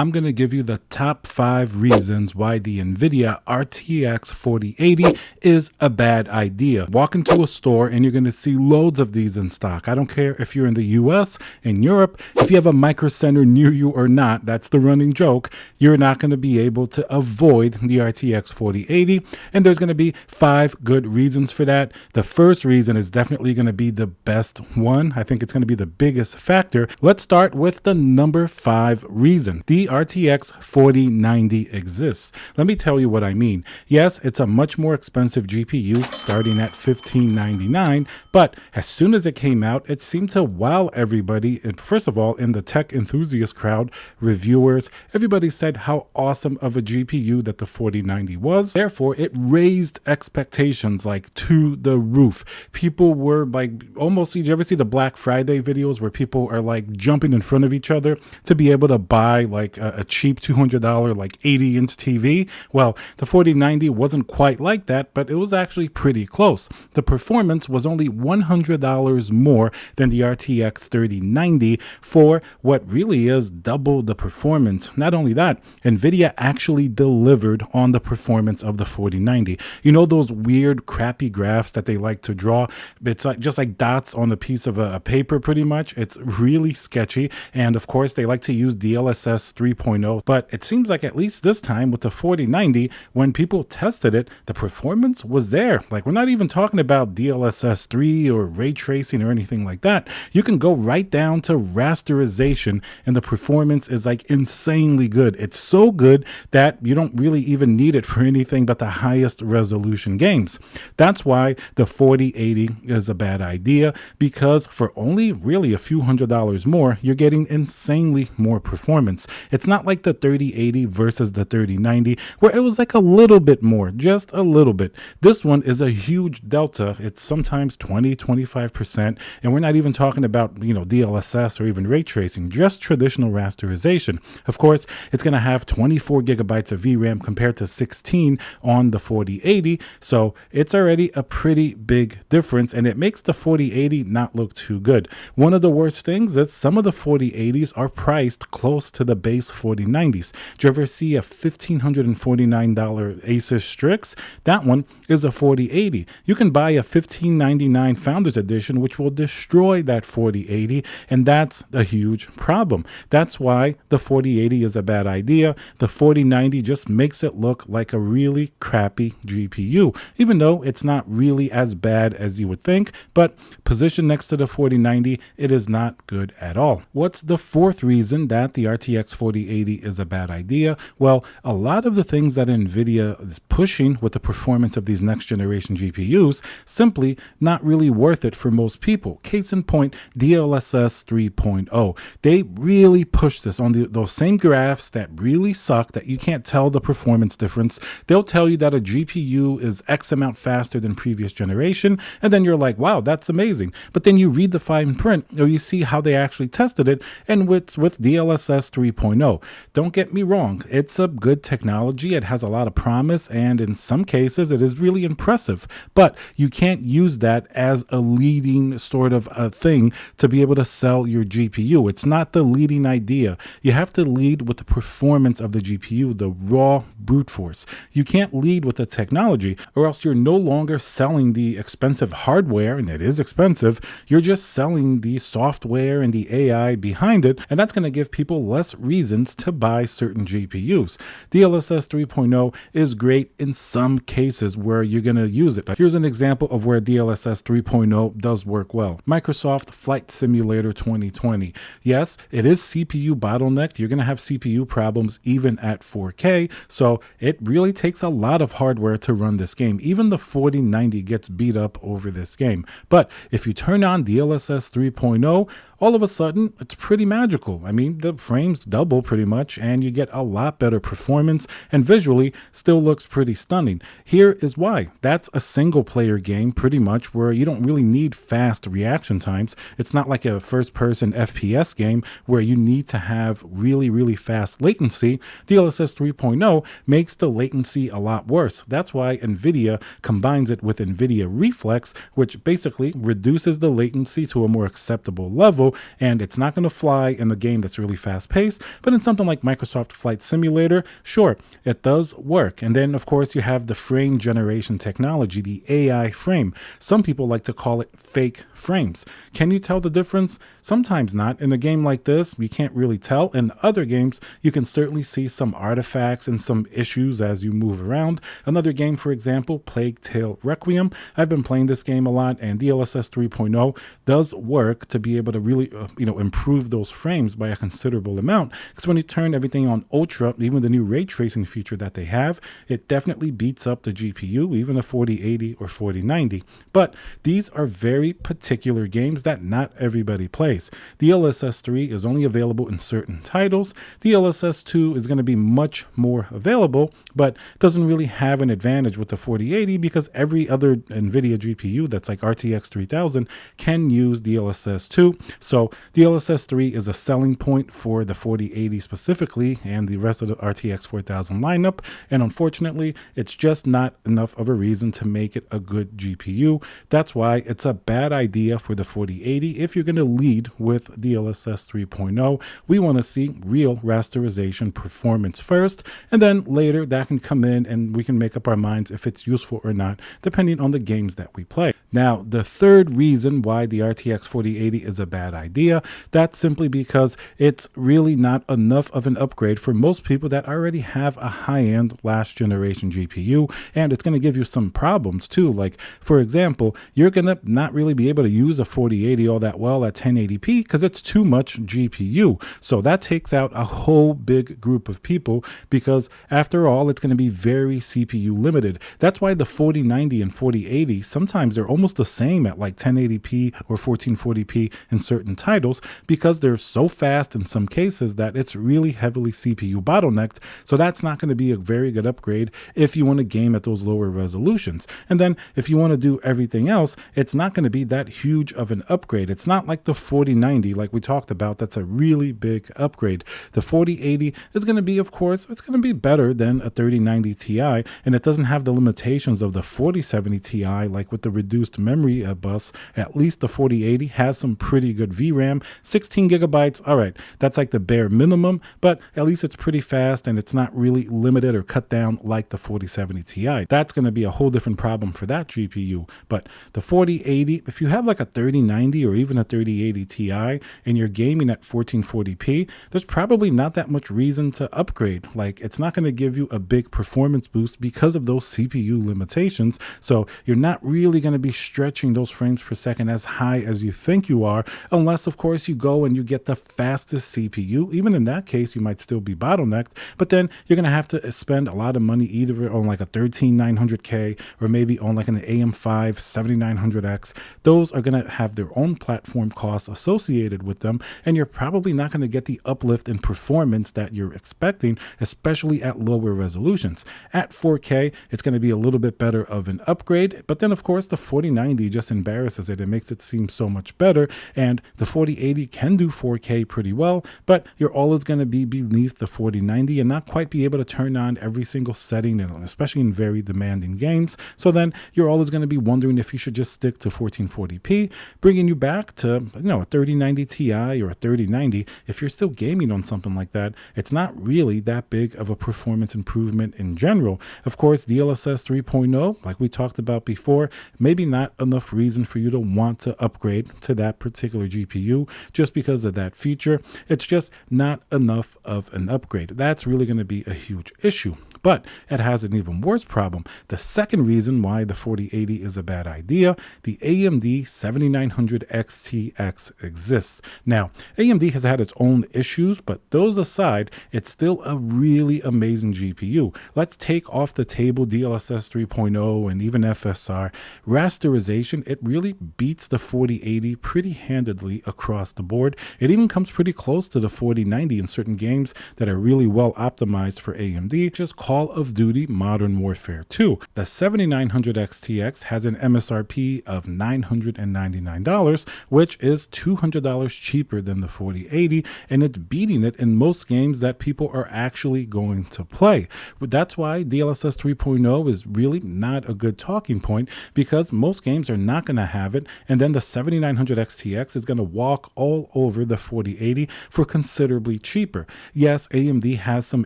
I'm going to give you the top 5 reasons why the Nvidia RTX 4080 is a bad idea. Walk into a store and you're going to see loads of these in stock. I don't care if you're in the US, in Europe, if you have a Micro Center near you or not, that's the running joke. You're not going to be able to avoid the RTX 4080. And there's going to be 5 good reasons for that. The first reason is definitely going to be the best one. I think it's going to be the biggest factor. Let's start with the number 5 reason. The RTX 4090 exists. Let me tell you what I mean. Yes, it's a much more expensive GPU starting at $1599, but as soon as it came out, it seemed to wow everybody. And first of all, in the tech enthusiast crowd, reviewers, everybody said how awesome of a GPU that the 4090 was. Therefore, it raised expectations like to the roof. People were like almost, did you ever see the Black Friday videos where people are like jumping in front of each other to be able to buy like a cheap $200 like 80-inch TV? Well, the 4090 wasn't quite like that, but it was actually pretty close. The performance was only $100 more than the RTX 3090 for what really is double the performance. Not only that, Nvidia actually delivered on the performance of the 4090. You know those weird crappy graphs that they like to draw? It's like just like dots on a piece of a paper pretty much. It's really sketchy, and of course they like to use Dlss 3.0, but it seems like at least this time with the 4090, when people tested it, the performance was there. Like, we're not even talking about Dlss 3 or ray tracing or anything like that. You can go right down to rasterization and the performance is like insanely good. It's so good that you don't really even need it for anything but the highest resolution games. That's why the 4080 is a bad idea, because for only really a few $100s more, you're getting insanely more performance. It's not like the 3080 versus the 3090 where it was like a little bit more, just a little bit. This one is a huge delta. It's sometimes 20-25%, and we're not even talking about, you know, DLSS or even ray tracing, just traditional rasterization. Of course, it's going to have 24 gigabytes of VRAM compared to 16 on the 4080, so it's already a pretty big difference, and it makes the 4080 not look too good. One of the worst things is some of the 4080s are priced close to the base 4090s. Do you ever see a $1,549 Asus Strix? That one is a 4080. You can buy a $1,599 Founders Edition, which will destroy that 4080, and that's a huge problem. That's why the 4080 is a bad idea. The 4090 just makes it look like a really crappy GPU, even though it's not really as bad as you would think, but positioned next to the 4090, it is not good at all. What's the fourth reason that the RTX 4080 is a bad idea? Well, a lot of the things that Nvidia is pushing with the performance of these next generation GPUs simply not really worth it for most people. Case in point, Dlss 3.0. They really push this on those same graphs that really suck, that you can't tell the performance difference. They'll tell you that a GPU is X amount faster than previous generation, and then you're like, wow, that's amazing. But then you read the fine print, or you see how they actually tested it, and with Dlss 3.0. Don't get me wrong, it's a good technology, it has a lot of promise, and in some cases it is really impressive, but you can't use that as a leading sort of a thing to be able to sell your GPU. It's not the leading idea. You have to lead with the performance of the GPU, the raw brute force. You can't lead with the technology, or else you're no longer selling the expensive hardware, and it is expensive. You're just selling the software and the AI behind it, and that's going to give people less reasons to buy certain GPUs. Dlss 3.0 is great in some cases where you're going to use it. Here's an example of where Dlss 3.0 does work well. Microsoft Flight Simulator 2020. Yes, it is CPU bottlenecked. You're going to have CPU problems even at 4K, so it really takes a lot of hardware to run this game. Even the 4090 gets beat up over this game. But if you turn on Dlss 3.0, all of a sudden, it's pretty magical. I mean, the frames double pretty much, and you get a lot better performance, and visually still looks pretty stunning. Here is why. That's a single player game pretty much, where you don't really need fast reaction times. It's not like a first person FPS game where you need to have really fast latency. Dlss 3.0 makes the latency a lot worse. That's why Nvidia combines it with Nvidia Reflex, which basically reduces the latency to a more acceptable level, and it's not going to fly in a game that's really fast paced, but But in something like Microsoft Flight Simulator, sure, it does work. And then, of course, you have the frame generation technology, the AI frame. Some people like to call it fake frames. Can you tell the difference? Sometimes not. In a game like this, you can't really tell. In other games, you can certainly see some artifacts and some issues as you move around. Another game, for example, Plague Tale Requiem. I've been playing this game a lot, and DLSS 3.0 does work to be able to really, improve those frames by a considerable amount. Because when you turn everything on Ultra, even the new ray tracing feature that they have, it definitely beats up the GPU, even a 4080 or 4090. But these are very particular games that not everybody plays. DLSS 3 is only available in certain titles. DLSS 2 is going to be much more available, but doesn't really have an advantage with the 4080 because every other Nvidia GPU that's like RTX 3000 can use DLSS 2. So DLSS 3 is a selling point for the 4080 specifically and the rest of the RTX 4000 lineup. And unfortunately, it's just not enough of a reason to make it a good GPU. That's why it's a bad idea for the 4080. If you're going to lead with DLSS 3.0, we want to see real rasterization performance first, and then later that can come in and we can make up our minds if it's useful or not, depending on the games that we play. Now, the third reason why the RTX 4080 is a bad idea, that's simply because it's really not enough of an upgrade for most people that already have a high-end last generation GPU, and it's going to give you some problems too. Like, for example, you're going to not really be able to use a 4080 all that well at 1080p because it's too much GPU. So that takes out a whole big group of people because after all, it's going to be very CPU limited. That's why the 4090 and 4080, sometimes they're almost the same at like 1080p or 1440p in certain titles because they're so fast in some cases that it's really heavily CPU bottlenecked. So that's not going to be a very good upgrade if you want to game at those lower resolutions. And then if you want to do everything else, it's not going to be that huge of an upgrade. It's not like the 4090 like we talked about. That's a really big upgrade. The 4080 is going to be, of course, it's going to be better than a 3090 Ti, and it doesn't have the limitations of the 4070 Ti like with the reduced memory bus. At least the 4080 has some pretty good VRAM, 16 gigabytes. All right, that's like the bare minimum, but at least it's pretty fast and it's not really limited or cut down like the 4070 Ti. That's going to be a whole different problem for that GPU. But the 4080, if you have like a 3090 or even a 3080 Ti and you're gaming at 1440p, there's probably not that much reason to upgrade. Like, it's not going to give you a big performance boost because of those CPU limitations. So you're not really going to be stretching those frames per second as high as you think you are, unless of course you go and you get the fastest CPU. Even in that case, you might still be bottlenecked, but then you're going to have to spend a lot of money either on like a 13900K or maybe on like an AM5 7900X. Those are going to have their own platform costs associated with them, and you're probably not going to get the uplift in performance that you're expecting, especially at lower resolutions. At 4K, it's going to be a little bit better of an upgrade, but then of course the 4090 just embarrasses it. It makes it seem so much better, and the 4080 can do 4K pretty well, but you're always going to be beneath the 4090 and not quite be able to turn on every single setting, and especially in very demanding games. So then you're always going to be wondering if you should just stick to 1440p, bringing you back to a 3090 Ti or a 3090. If you're still gaming on something like that, it's not really that big of a performance improvement in general. Of course, DLSS 3.0, like we talked about before, maybe not enough reason for you to want to upgrade to that particular GPU just because of that feature. It's just not enough of an upgrade. That's really going to be a huge issue. But it has an even worse problem. The second reason why the 4080 is a bad idea, the AMD 7900 XTX exists. Now, AMD has had its own issues, but those aside, it's still a really amazing GPU. Let's take off the table DLSS 3.0 and even FSR. Rasterization, it really beats the 4080 pretty handedly across the board. It even comes pretty close to the 4090 in certain games that are really well optimized for AMD. Just Call of Duty Modern Warfare 2. The 7900 XTX has an MSRP of $999, which is $200 cheaper than the 4080, and it's beating it in most games that people are actually going to play. But that's why DLSS 3.0 is really not a good talking point, because most games are not going to have it, and then the 7900 XTX is going to walk all over the 4080 for considerably cheaper. Yes, AMD has some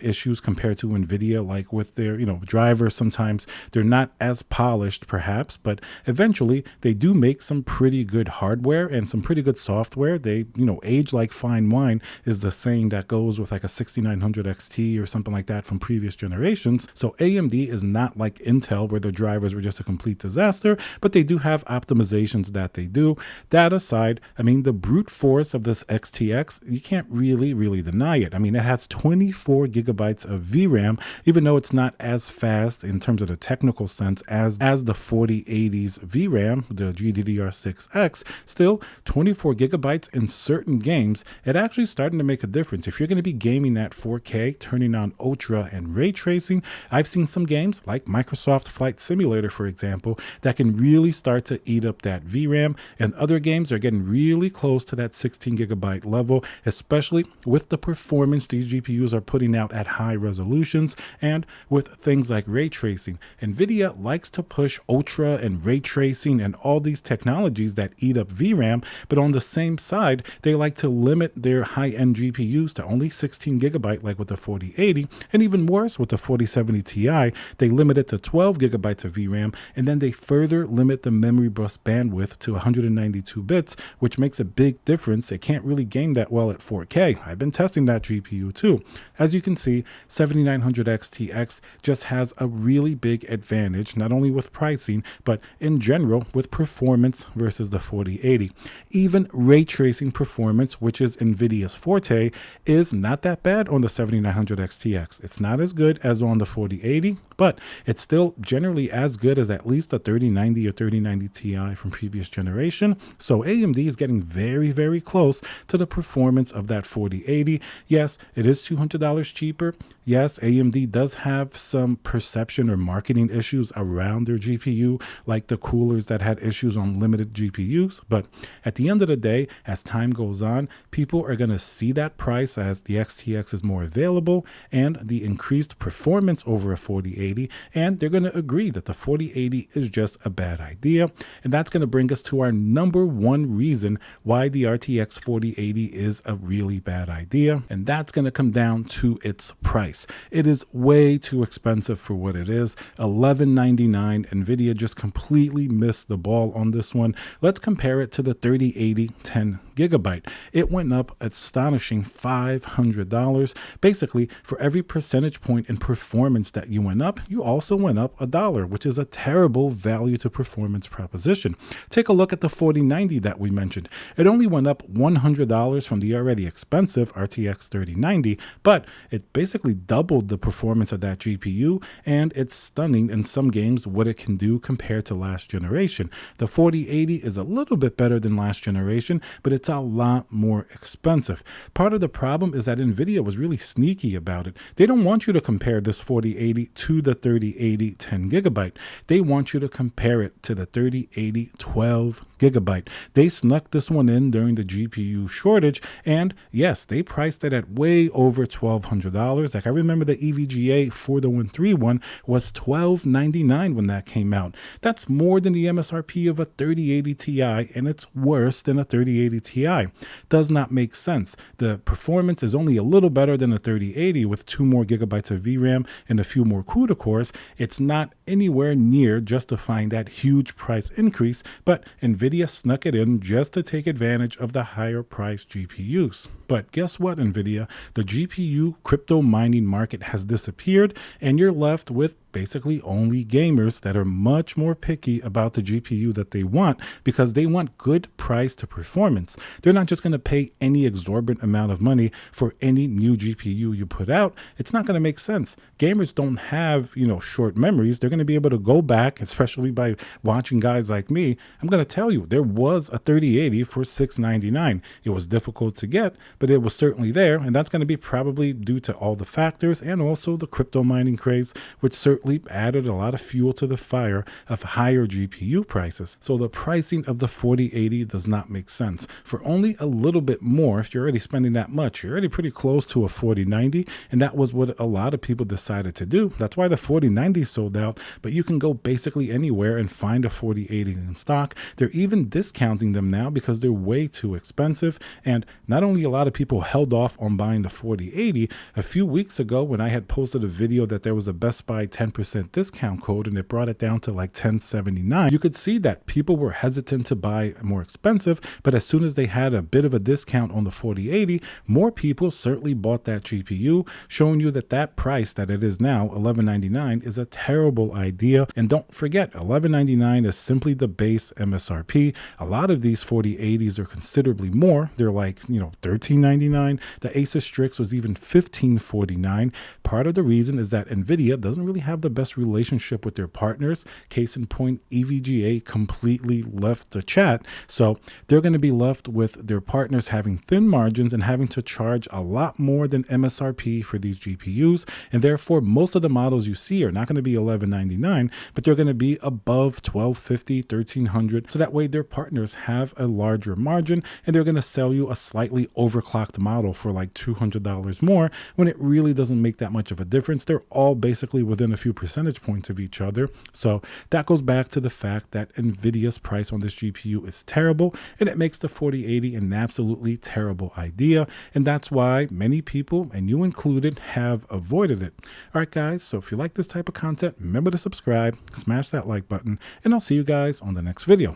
issues compared to Nvidia, like with their drivers. Sometimes they're not as polished perhaps, but eventually they do make some pretty good hardware and some pretty good software. They age like fine wine is the saying that goes with like a 6900 XT or something like that from previous generations. So AMD is not like Intel, where their drivers were just a complete disaster, but they do have optimizations that they do. That aside, I mean, the brute force of this XTX, you can't really deny it. I mean, it has 24 gigabytes of VRAM, even though it's not as fast in terms of the technical sense as the 4080's VRAM, the GDDR6X. Still, 24 gigabytes in certain games, it actually starting to make a difference. If you're going to be gaming at 4K, turning on Ultra and ray tracing, I've seen some games like Microsoft Flight Simulator, for example, that can really start to eat up that VRAM, and other games are getting really close to that 16 gigabyte level, especially with the performance these GPUs are putting out at high resolutions and with things like ray tracing. Nvidia likes to push Ultra and ray tracing and all these technologies that eat up VRAM, but on the same side, they like to limit their high-end GPUs to only 16 gigabyte like with the 4080, and even worse with the 4070 Ti, they limit it to 12 gigabytes of VRAM, and then they further limit the memory bus bandwidth to 192 bits, which makes a big difference. It can't really game that well at 4K. I've been testing that GPU too. As you can see, 7900 XTX just has a really big advantage, not only with pricing, but in general with performance versus the 4080. Even ray tracing performance, which is Nvidia's forte, is not that bad on the 7900 XTX. It's not as good as on the 4080, but it's still generally as good as at least the 3090 or 3090 Ti from previous generation. So AMD is getting very close to the performance of that 4080. Yes, it is $200 cheaper. Yes, AMD does have some perception or marketing issues around their GPU, like the coolers that had issues on limited GPUs. But at the end of the day, as time goes on, people are going to see that price as the XTX is more available and the increased performance over a 4080, and they're going to agree that the 4080 is just a bad idea. And that's going to bring us to our number one reason why the RTX 4080 is a really bad idea, and that's going to come down to its price. It is way too expensive for what it is. $1199. Nvidia just completely missed the ball on this one. Let's compare it to the 3080 10 gigabyte. It went up astonishing $500. Basically, for every percentage point in performance that you went up, you also went up $1, which is a terrible value to performance proposition. Take a look at the 4090 that we mentioned. It only went up $100 from the already expensive RTX 3090, but it basically doubled the performance of that GPU, and it's stunning in some games what it can do compared to last generation. The 4080 is a little bit better than last generation, but it's a lot more expensive. Part of the problem is that Nvidia was really sneaky about it. They don't want you to compare this 4080 to the 3080 10 gigabyte. They want you to compare it to the 3080 12 gigabyte. They snuck this one in during the GPU shortage, and yes, they priced it at way over $1,200. Like, I remember the EVGA 4131 was $1,299 when that came out. That's more than the MSRP of a 3080 Ti, and it's worse than a 3080 Ti. Does not make sense. The performance is only a little better than a 3080 with 2 more gigabytes of VRAM and a few more CUDA cores. It's not anywhere near justifying that huge price increase, but Nvidia snuck it in just to take advantage of the higher priced GPUs. But guess what, Nvidia? The GPU crypto mining market has disappeared, and you're left with basically only gamers that are much more picky about the GPU that they want, because they want good price to performance. they're not just going to pay any exorbitant amount of money for any new GPU you put out. It's not going to make sense. Gamers don't have, short memories. They're going to be able to go back, especially by watching guys like me. I'm going to tell you, there was a 3080 for $699. It was difficult to get, but it was certainly there. And that's going to be probably due to all the factors and also the crypto mining craze, which certainly added a lot of fuel to the fire of higher GPU prices. So the pricing of the 4080 does not make sense. For only a little bit more, if you're already spending that much, you're already pretty close to a 4090. And that was what a lot of people decided to do. That's why the 4090 sold out, but you can go basically anywhere and find a 4080 in stock. They're even discounting them now because they're way too expensive. And not only a lot of people held off on buying the 4080, a few weeks ago when I had posted a video that there was a Best Buy 10% discount code and it brought it down to like $1079, you could see that people were hesitant to buy more expensive, but as soon as they had a bit of a discount on the 4080, more people certainly bought that GPU, showing you that that price that it is now, $1199, is a terrible idea. And don't forget, $1199 is simply the base MSRP. A lot of these 4080s are considerably more. They're like, $1399. The Asus Strix was even $1549. Part of the reason is that Nvidia doesn't really have the best relationship with their partners. Case in point, EVGA completely left the chat. So they're going to be left with their partners having thin margins and having to charge a lot more than MSRP for these GPUs. And therefore, most of the models you see are not going to be $1199, but they're going to be above $1250, $1300. So that way their partners have a larger margin and they're going to sell you a slightly overclocked model for like $200 more when it really doesn't make that much of a difference. They're all basically within a few percentage points of each other. So that goes back to the fact that Nvidia's price on this GPU is terrible and it makes the 4080 an absolutely terrible idea. And that's why many people, and you included, have avoided it. All right, guys. So if you like this type of content, remember to subscribe, smash that like button, and I'll see you guys on the next video.